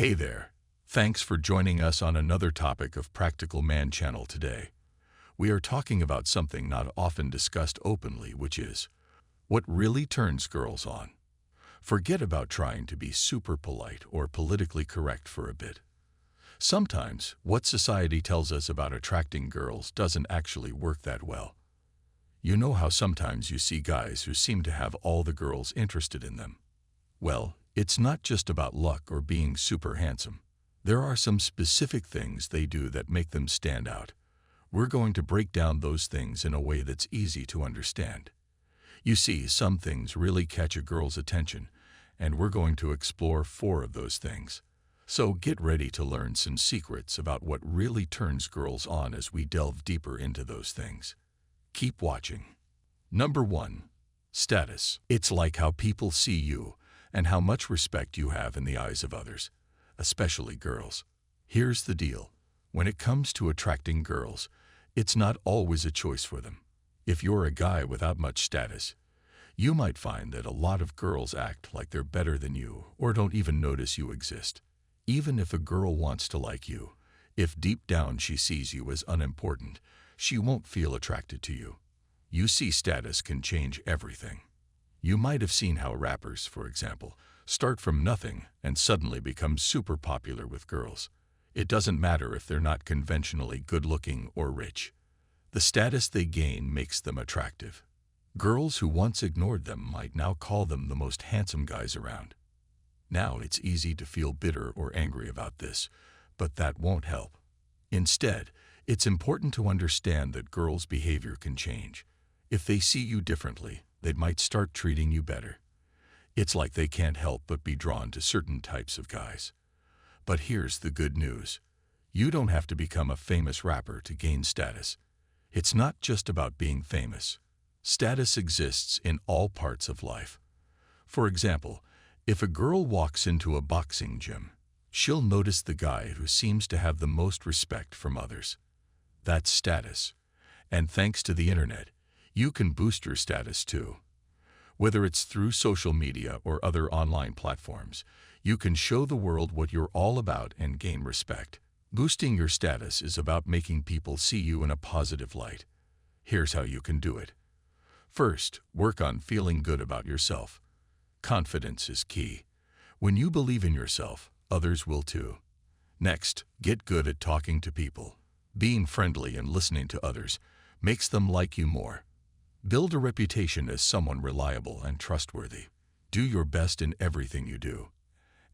Hey there. Thanks for joining us on another topic of Practical Man channel today. We are talking about something not often discussed openly, which is what really turns girls on. Forget about trying to be super polite or politically correct for a bit. Sometimes what society tells us about attracting girls doesn't actually work that well. You know how sometimes you see guys who seem to have all the girls interested in them? Well, it's not just about luck or being super handsome. There are some specific things they do that make them stand out. We're going to break down those things in a way that's easy to understand. You see, some things really catch a girl's attention, and we're going to explore 4 of those things. So get ready to learn some secrets about what really turns girls on as we delve deeper into those things. Keep watching. Number 1. Status. It's like how people see you and how much respect you have in the eyes of others, especially girls. Here's the deal. When it comes to attracting girls, it's not always a choice for them. If you're a guy without much status, you might find that a lot of girls act like they're better than you or don't even notice you exist. Even if a girl wants to like you, if deep down she sees you as unimportant, she won't feel attracted to you. You see, status can change everything. You might have seen how rappers, for example, start from nothing and suddenly become super popular with girls. It doesn't matter if they're not conventionally good-looking or rich. The status they gain makes them attractive. Girls who once ignored them might now call them the most handsome guys around. Now it's easy to feel bitter or angry about this, but that won't help. Instead, it's important to understand that girls' behavior can change. If they see you differently, they might start treating you better. It's like they can't help but be drawn to certain types of guys. But here's the good news. You don't have to become a famous rapper to gain status. It's not just about being famous. Status exists in all parts of life. For example, if a girl walks into a boxing gym, she'll notice the guy who seems to have the most respect from others. That's status. And thanks to the internet, you can boost your status too. Whether it's through social media or other online platforms, you can show the world what you're all about and gain respect. Boosting your status is about making people see you in a positive light. Here's how you can do it. First, work on feeling good about yourself. Confidence is key. When you believe in yourself, others will too. Next, get good at talking to people. Being friendly and listening to others makes them like you more. Build a reputation as someone reliable and trustworthy. Do your best in everything you do,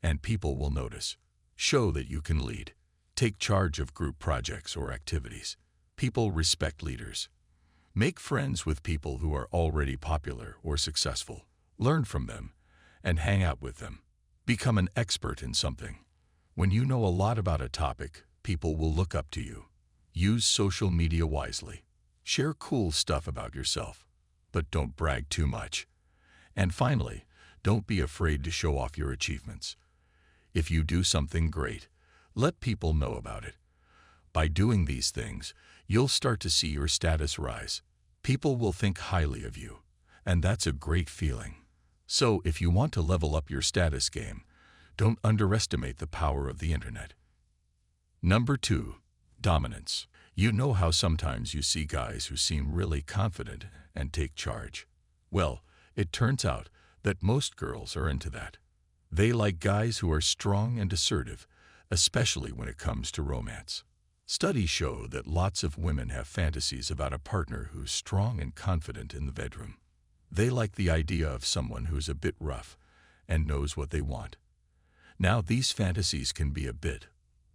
and people will notice. Show that you can lead. Take charge of group projects or activities. People respect leaders. Make friends with people who are already popular or successful. Learn from them and hang out with them. Become an expert in something. When you know a lot about a topic, people will look up to you. Use social media wisely. Share cool stuff about yourself, but don't brag too much. And finally, don't be afraid to show off your achievements. If you do something great, let people know about it. By doing these things, you'll start to see your status rise. People will think highly of you, and that's a great feeling. So if you want to level up your status game, don't underestimate the power of the internet. Number 2. Dominance. You know how sometimes you see guys who seem really confident and take charge. Well, it turns out that most girls are into that. They like guys who are strong and assertive, especially when it comes to romance. Studies show that lots of women have fantasies about a partner who's strong and confident in the bedroom. They like the idea of someone who's a bit rough and knows what they want. Now, these fantasies can be a bit,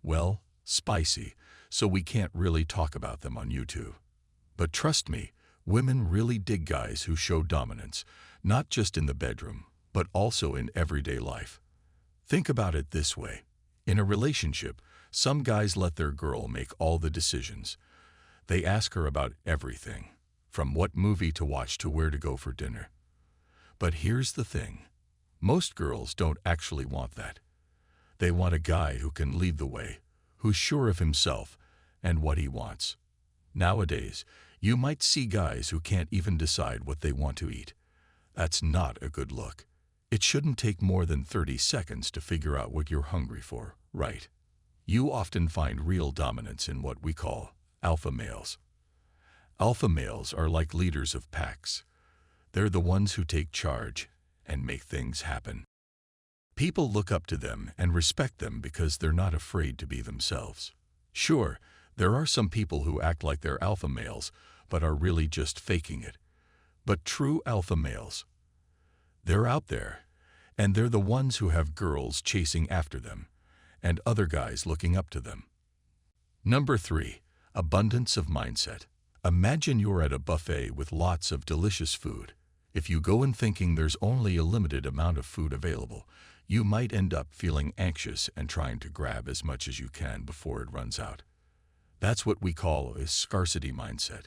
well, spicy, so we can't really talk about them on YouTube. But trust me, women really dig guys who show dominance, not just in the bedroom, but also in everyday life. Think about it this way. In a relationship, some guys let their girl make all the decisions. They ask her about everything, from what movie to watch to where to go for dinner. But here's the thing. Most girls don't actually want that. They want a guy who can lead the way, who's sure of himself and what he wants. Nowadays, you might see guys who can't even decide what they want to eat. That's not a good look. It shouldn't take more than 30 seconds to figure out what you're hungry for Right. You often find real dominance in what we call alpha males. Alpha males are like leaders of packs. They're the ones who take charge and make things happen. People look up to them and respect them because they're not afraid to be themselves. Sure, there are some people who act like they're alpha males, but are really just faking it. But true alpha males, they're out there, and they're the ones who have girls chasing after them, and other guys looking up to them. Number 3, abundance of mindset. Imagine you're at a buffet with lots of delicious food. If you go in thinking there's only a limited amount of food available, you might end up feeling anxious and trying to grab as much as you can before it runs out. That's what we call a scarcity mindset,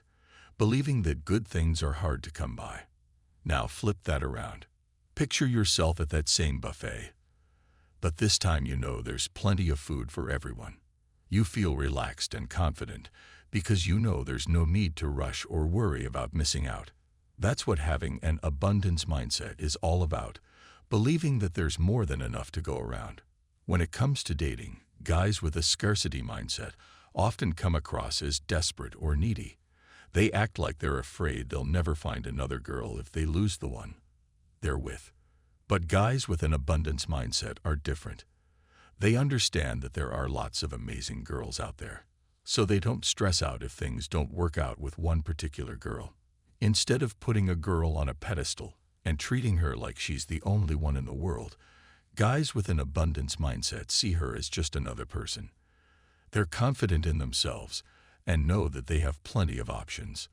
believing that good things are hard to come by. Now flip that around. Picture yourself at that same buffet, but this time you know there's plenty of food for everyone. You feel relaxed and confident because you know there's no need to rush or worry about missing out. That's what having an abundance mindset is all about, believing that there's more than enough to go around. When it comes to dating, guys with a scarcity mindset often come across as desperate or needy. They act like they're afraid they'll never find another girl if they lose the one they're with. But guys with an abundance mindset are different. They understand that there are lots of amazing girls out there, so they don't stress out if things don't work out with one particular girl. Instead of putting a girl on a pedestal and treating her like she's the only one in the world, guys with an abundance mindset see her as just another person. They're confident in themselves and know that they have plenty of options.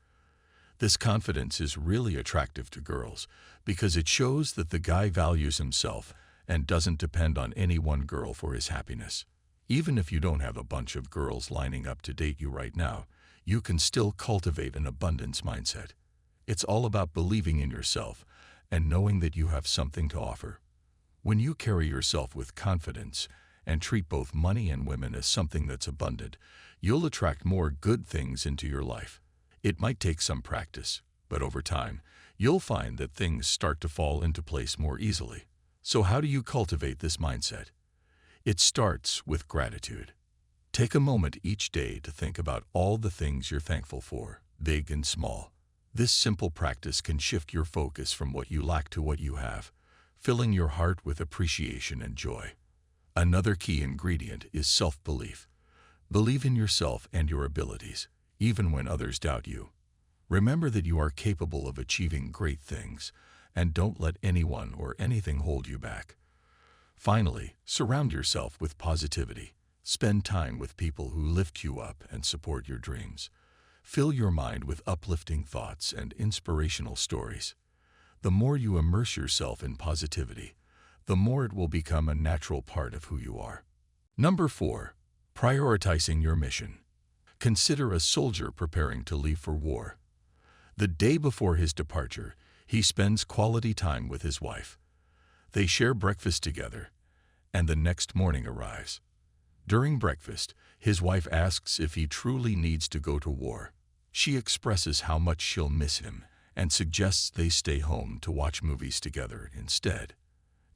This confidence is really attractive to girls because it shows that the guy values himself and doesn't depend on any one girl for his happiness. Even if you don't have a bunch of girls lining up to date you right now, you can still cultivate an abundance mindset. It's all about believing in yourself and knowing that you have something to offer. When you carry yourself with confidence and treat both money and women as something that's abundant, you'll attract more good things into your life. It might take some practice, but over time, you'll find that things start to fall into place more easily. So how do you cultivate this mindset? It starts with gratitude. Take a moment each day to think about all the things you're thankful for, big and small. This simple practice can shift your focus from what you lack to what you have, filling your heart with appreciation and joy. Another key ingredient is self-belief. Believe in yourself and your abilities, even when others doubt you. Remember that you are capable of achieving great things, and don't let anyone or anything hold you back. Finally, surround yourself with positivity. Spend time with people who lift you up and support your dreams. Fill your mind with uplifting thoughts and inspirational stories. The more you immerse yourself in positivity, the more it will become a natural part of who you are. Number 4, prioritizing your mission. Consider a soldier preparing to leave for war. The day before his departure, he spends quality time with his wife. They share breakfast together, and the next morning arrives. During breakfast, his wife asks if he truly needs to go to war. She expresses how much she'll miss him and suggests they stay home to watch movies together instead.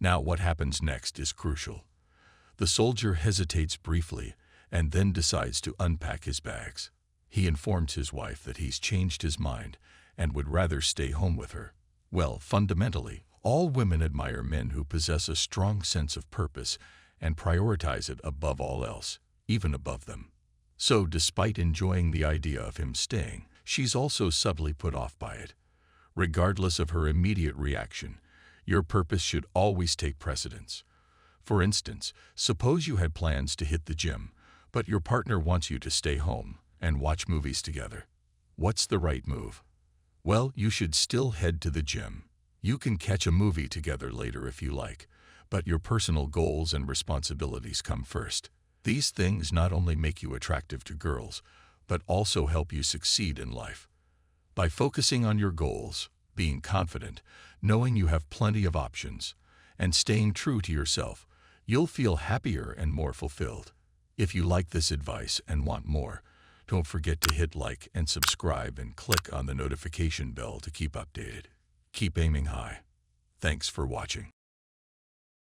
Now, what happens next is crucial. The soldier hesitates briefly and then decides to unpack his bags. He informs his wife that he's changed his mind and would rather stay home with her. Well, fundamentally, all women admire men who possess a strong sense of purpose and prioritize it above all else, even above them. So, despite enjoying the idea of him staying, she's also subtly put off by it. Regardless of her immediate reaction, your purpose should always take precedence. For instance, suppose you had plans to hit the gym, but your partner wants you to stay home and watch movies together. What's the right move? Well, you should still head to the gym. You can catch a movie together later if you like, but your personal goals and responsibilities come first. These things not only make you attractive to girls, but also help you succeed in life. By focusing on your goals, being confident, knowing you have plenty of options, and staying true to yourself, you'll feel happier and more fulfilled. If you like this advice and want more, don't forget to hit like and subscribe and click on the notification bell to keep updated. Keep aiming high. Thanks for watching.